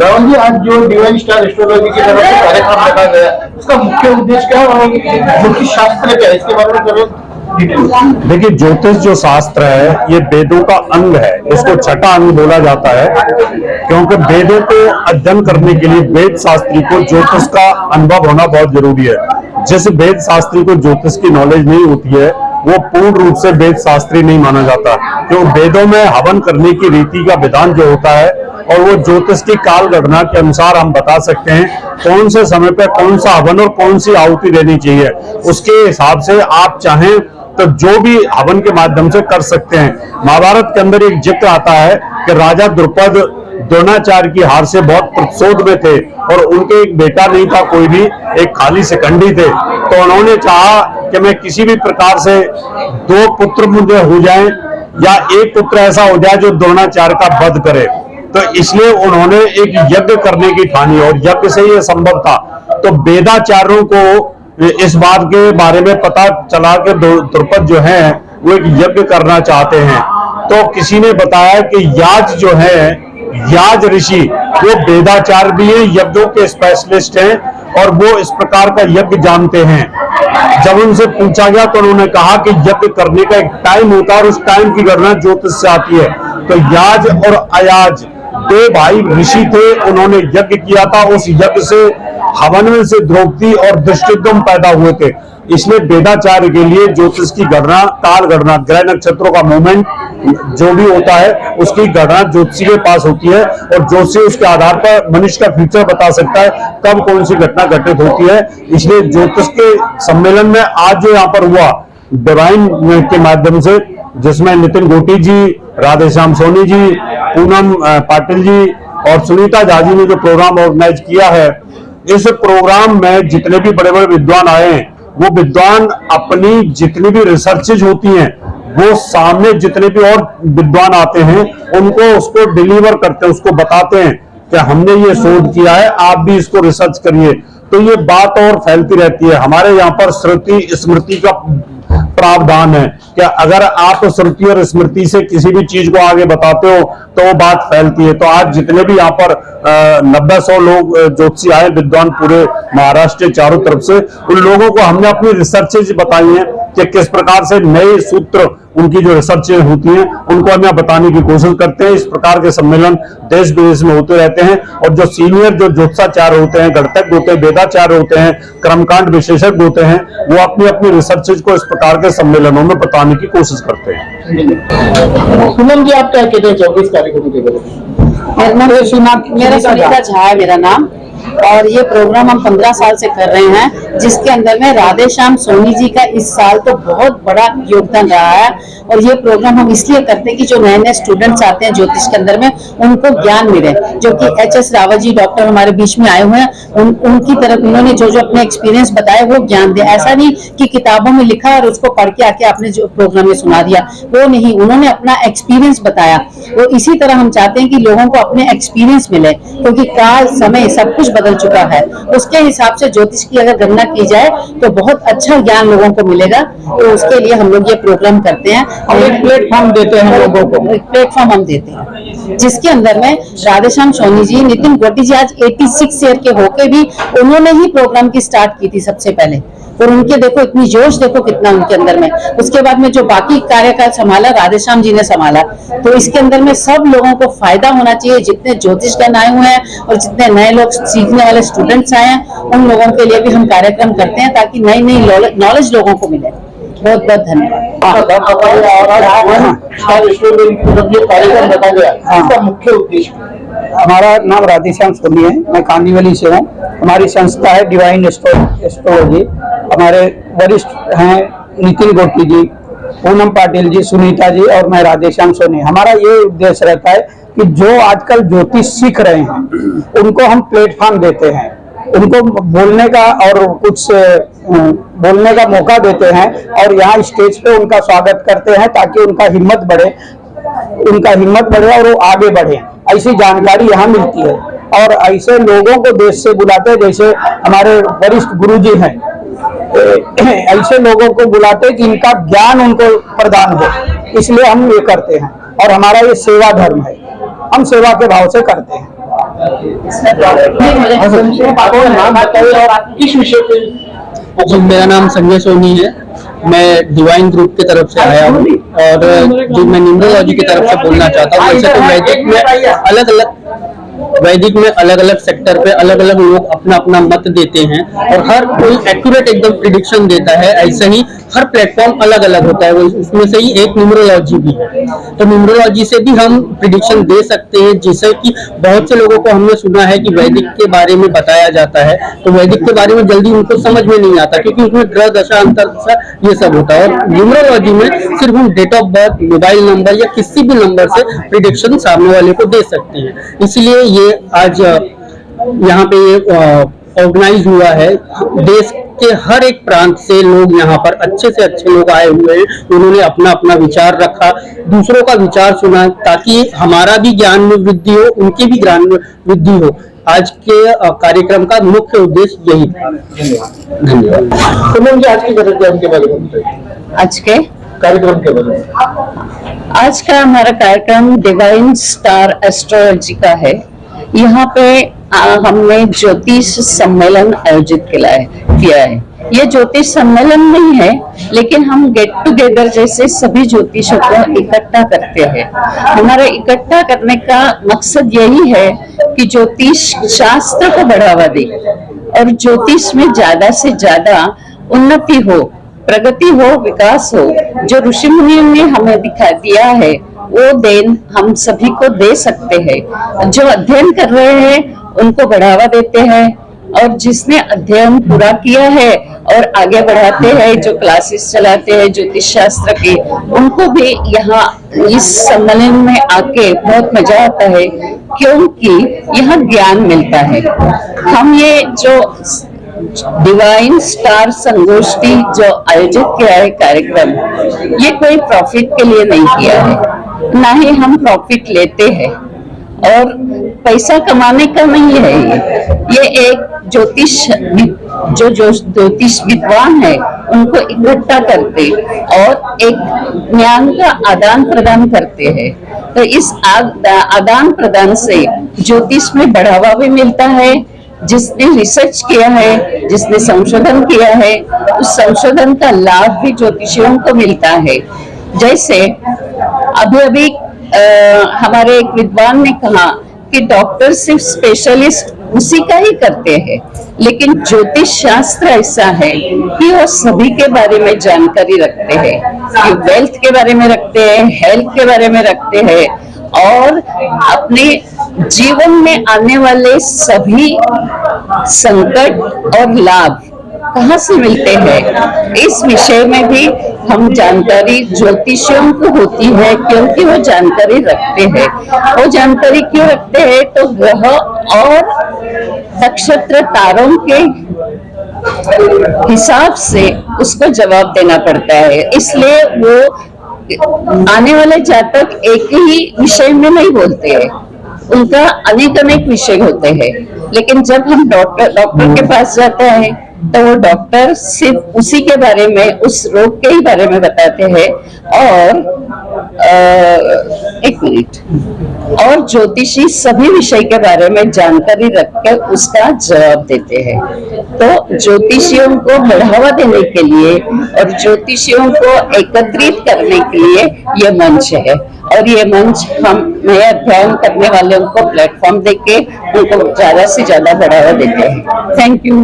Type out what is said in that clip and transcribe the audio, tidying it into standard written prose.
राहुल जी, आज जो divine star astrology की तरफ से कार्यक्रम रखा गया, उसका मुख्य उद्देश्य क्या है और ज्योतिष शास्त्र क्या है, इसके बारे में जरूर डिटेल। देखिए, ज्योतिष जो शास्त्र है ये वेदों का अंग है, इसको छठा अंग बोला जाता है, क्योंकि वेदों को अध्ययन करने के लिए वेद शास्त्री को ज्योतिष का अनुभव होना बहुत जरूरी है। जिस वेद शास्त्री को ज्योतिष की नॉलेज नहीं होती है वो पूर्ण रूप से वेद शास्त्री नहीं माना जाता, क्योंकि वेदों में हवन करने की रीति का विधान जो होता है और वो ज्योतिष की काल गणना के अनुसार हम बता सकते हैं कौन से समय पर कौन सा हवन और कौन सी आहुति देनी चाहिए। उसके हिसाब से आप चाहें तो जो भी हवन के माध्यम से कर सकते हैं। महाभारत के अंदर एक जिक्र आता है कि राजा द्रुपद द्रोणाचार्य की हार से बहुत प्रतिशोध में थे और उनके एक बेटा नहीं था, कोई भी, एक खाली शिखंडी थे। तो उन्होंने चाहा कि मैं किसी भी प्रकार से दो पुत्र मुझे हो जाएं या एक पुत्र ऐसा हो जाए जो द्रोणाचार्य का वध करे। तो इसलिए उन्होंने एक यज्ञ करने की ठानी और यज्ञ से ये संभव था। तो वेदाचार्यों को इस बात के बारे में पता चला कि द्रुपद जो है वो एक यज्ञ करना चाहते हैं। तो किसी ने बताया कि याज जो है, याज ऋषि, वो वेदाचार्य भी है, यज्ञों के स्पेशलिस्ट हैं और वो इस प्रकार का यज्ञ जानते हैं। जब उनसे पूछा गया तो उन्होंने कहा कि यज्ञ करने का एक टाइम होता है और उस टाइम की गणना ज्योतिष से आती है। तो याज और अयाज दो भाई ऋषि थे, उन्होंने यज्ञ किया था। उस यज्ञ से हवन में से द्रौपदी और दृष्टिद्युम्न पैदा हुए थे। इसलिए वेदाचार्य के लिए ज्योतिष की गणना, काल गणना, ग्रह नक्षत्रों का मूवमेंट जो भी होता है उसकी गणना ज्योतिषी के पास होती है और ज्योतिषी उसके आधार पर मनुष्य का फ्यूचर बता सकता है कब कौन सी घटना घटित होती है। इसलिए ज्योतिष के सम्मेलन में आज जो यहाँ पर हुआ डिवाइन के माध्यम से, जिसमें नितिन गोटी जी, राधेश्याम सोनी जी, पूनम पाटिल जी और सुनीता झा जी ने जो प्रोग्राम ऑर्गेनाइज किया है, इस प्रोग्राम में जितने भी बड़े बड़े विद्वान आए हैं वो विद्वान अपनी जितनी भी रिसर्चेज होती हैं वो सामने जितने भी और विद्वान आते हैं उनको उसको डिलीवर करते हैं, उसको बताते हैं कि हमने ये शोध किया है, आप भी इसको रिसर्च करिए। तो ये बात और फैलती रहती है। हमारे यहाँ पर श्रुति स्मृति का प्रावधान है कि अगर आप श्रुति और स्मृति से किसी भी चीज को आगे बताते हो तो वो बात फैलती है। तो आज जितने भी यहाँ पर 90-100 लोग ज्योतिषी आए, विद्वान पूरे महाराष्ट्र चारों तरफ से, उन लोगों को हमने अपनी रिसर्चेज बताई हैं कि किस प्रकार से नए सूत्र, उनकी जो रिसर्च होती हैं उनको हम यहाँ बताने की कोशिश करते हैं। इस प्रकार के सम्मेलन देश विदेश में होते रहते हैं और जो सीनियर जो ज्योतिषाचार्य होते हैं, गणतज्ञ होते हैं, वेदाचार्य होते हैं, कर्मकांड विशेषज्ञ होते हैं, वो अपनी अपनी रिसर्चेज को इस प्रकार के सम्मेलनों में बताने की कोशिश करते हैं। पूनम जी, आप क्या कहते हैं 24 कार्यक्रम के बारे में? मेरा सुनीता झा है मेरा नाम, और ये प्रोग्राम हम 15 साल से कर रहे हैं, जिसके अंदर में राधेश्याम सोनी जी का इस साल तो बहुत बड़ा योगदान रहा है। और ये प्रोग्राम हम इसलिए करते हैं कि जो नए नए स्टूडेंट्स आते हैं ज्योतिष के अंदर में उनको ज्ञान मिले। जो कि एच.एस. रावत जी डॉक्टर हमारे बीच में आए हुए हैं, उनकी तरफ उन्होंने जो जो अपने एक्सपीरियंस बताए वो ज्ञान दिया। ऐसा नहीं कि किताबों में लिखा और उसको पढ़ के आके आपने जो प्रोग्राम में सुना दिया, वो नहीं, उन्होंने अपना एक्सपीरियंस बताया। वो इसी तरह हम चाहते हैं कि लोगों को अपने एक्सपीरियंस मिले, क्योंकि काल समय सब कुछ बदल चुका है। उसके हिसाब से ज्योतिष की अगर गणना की जाए तो बहुत अच्छा ज्ञान लोगों को मिलेगा। तो उसके लिए हम लोग ये प्रोग्राम करते हैं और एक प्लेटफॉर्म देते हैं लोगों को। एक प्लेटफॉर्म हम देते हैं जिसके अंदर में राधेश्याम सोनी जी, नितिन गोटी जी आज 86 ईयर के होके भी उन्होंने ही प्रोग्राम की स्टार्ट की थी सबसे पहले, और उनके देखो इतनी जोश देखो कितना उनके अंदर में। उसके बाद में जो बाकी कार्यकाल संभाला राधेश्याम जी ने संभाला। तो इसके अंदर में सब लोगों को फायदा होना चाहिए, जितने ज्योतिष ज्ञान आए हुए हैं और जितने नए लोग सीखने वाले स्टूडेंट्स आए हैं उन लोगों के लिए भी हम कार्यक्रम करते हैं ताकि नई नई नॉलेज लोगों को मिले। बहुत बहुत धन्यवाद। कार्यक्रम रखा गया, इसका मुख्य उद्देश्य? हमारा नाम राधेश्याम सोनी है, मैं कांदीवली से हूँ। हमारी संस्था है डिवाइन एस्ट्रोलॉजी। हमारे वरिष्ठ हैं नितिन गोटी जी, पूनम पाटिल जी, सुनीता जी और मैं राधेश्याम सोनी। हमारा ये उद्देश्य रहता है कि जो आजकल ज्योतिष सीख रहे हैं उनको हम प्लेटफॉर्म देते हैं, उनको बोलने का और कुछ बोलने का मौका देते हैं और यहाँ स्टेज पे उनका स्वागत करते हैं ताकि उनका हिम्मत बढ़े और वो आगे बढ़े। ऐसी जानकारी यहाँ मिलती है और ऐसे लोगों को देश से बुलाते हैं, जैसे हमारे वरिष्ठ गुरुजी हैं, ऐसे लोगों को बुलाते हैं कि इनका ज्ञान उनको प्रदान हो। इसलिए हम ये करते हैं और हमारा ये सेवा धर्म है, हम सेवा के भाव से करते हैं। आपका नाम बताइए और किस विषय पे? जी, मेरा नाम संजय सोनी है। मैं डिवाइन ग्रुप की तरफ से आया हूँ और जो मैं न्यूमरोलॉजी की तरफ से बोलना चाहता हूँ, वैसे तो वैदिक में अलग अलग सेक्टर पे अलग अलग लोग अपना अपना मत देते हैं और हर कोई एक्यूरेट एकदम प्रिडिक्शन देता है। ऐसे ही हर प्लेटफॉर्म अलग अलग होता है, उसमें से ही एक न्यूमरोलॉजी भी है। तो न्यूमरोलॉजी से भी हम प्रिडिक्शन दे सकते हैं, जैसे कि बहुत से लोगों को हमने सुना है कि वैदिक के बारे में बताया जाता है, तो वैदिक के बारे में जल्दी उनको समझ में नहीं आता क्योंकि उसमें ग्रह दशा अंतर दशा ये सब होता है। और न्यूमरोलॉजी में सिर्फ हम date of birth, mobile number या किसी भी नंबर से प्रिडिक्शन सामने वाले को दे सकते हैं। इसलिए ये आज यहाँ पे ऑर्गेनाइज हुआ है। देश के हर एक प्रांत से लोग यहाँ पर अच्छे से अच्छे लोग आए हुए हैं। उन्होंने अपना अपना विचार रखा, दूसरों का विचार सुना, ताकि हमारा भी ज्ञान में वृद्धि हो, उनके भी ज्ञान में वृद्धि हो। आज के कार्यक्रम का मुख्य उद्देश्य यही था। धन्यवाद। तो मैम जी, आज के कार्यक्रम के बारे में बताइए। आज के कार्यक्रम के बारे में। आज का हमारा कार्यक्रम डिवाइन स्टार एस्ट्रोलॉजी का है। यहाँ पे हमने ज्योतिष सम्मेलन आयोजित किया है। ये ज्योतिष सम्मेलन नहीं है, लेकिन हम गेट टुगेदर जैसे सभी ज्योतिषों को इकट्ठा करते हैं। हमारा इकट्ठा करने का मकसद यही है कि ज्योतिष शास्त्र को बढ़ावा दे और ज्योतिष में ज्यादा से ज्यादा उन्नति हो, प्रगति हो, विकास हो। जो ऋषि मुनियों ने हमें दिखा दिया है वो देन हम सभी को दे सकते हैं। जो अध्ययन कर रहे हैं उनको बढ़ावा देते हैं और जिसने अध्ययन पूरा किया है और आगे बढ़ाते हैं, जो क्लासेस चलाते हैं ज्योतिष शास्त्र के, उनको भी यहाँ इस सम्मेलन में आके बहुत मजा आता है क्योंकि यहाँ ज्ञान मिलता है। हम ये जो डिवाइन स्टार संगोष्ठी जो आयोजित किया है कार्यक्रम, ये कोई प्रॉफिट के लिए नहीं किया है, ना ही हम प्रॉफिट लेते हैं और पैसा कमाने का नहीं है। ये एक ज्योतिष विद्वान है, उनको इकट्ठा करते और एक ज्ञान का आदान प्रदान करते हैं। तो इस आदान प्रदान से ज्योतिष में बढ़ावा भी मिलता है। जिसने रिसर्च किया है, जिसने संशोधन किया है, उस संशोधन का लाभ भी ज्योतिषियों को मिलता है। जैसे अभी हमारे एक विद्वान ने कहा कि डॉक्टर सिर्फ स्पेशलिस्ट उसी का ही करते हैं, लेकिन ज्योतिष शास्त्र ऐसा है कि वो सभी के बारे में जानकारी रखते हैं। कि वेल्थ के बारे में रखते हैं, हेल्थ के बारे में रखते हैं और अपने जीवन में आने वाले सभी संकट और लाभ कहाँ से मिलते हैं, इस विषय में भी हम जानकारी ज्योतिषियों को होती है क्योंकि वो जानकारी रखते हैं। वो जानकारी क्यों रखते हैं? तो ग्रह और नक्षत्र तारों के हिसाब से उसको जवाब देना पड़ता है। इसलिए वो आने वाले जातक एक ही विषय में नहीं बोलते हैं, उनका अनेक विषय होते हैं। लेकिन जब हम डॉक्टर के पास जाते हैं तो वो डॉक्टर सिर्फ उसी के बारे में, उस रोग के ही बारे में बताते हैं और एक मिनट और ज्योतिषी सभी विषय के बारे में जानकारी रखकर उसका जवाब देते हैं। तो ज्योतिषियों को बढ़ावा देने के लिए और ज्योतिषियों को एकत्रित करने के लिए ये मंच है और ये मंच हम नए अध्ययन करने वालों को प्लेटफॉर्म देके उनको ज्यादा से ज्यादा बढ़ावा देते हैं। Thank you.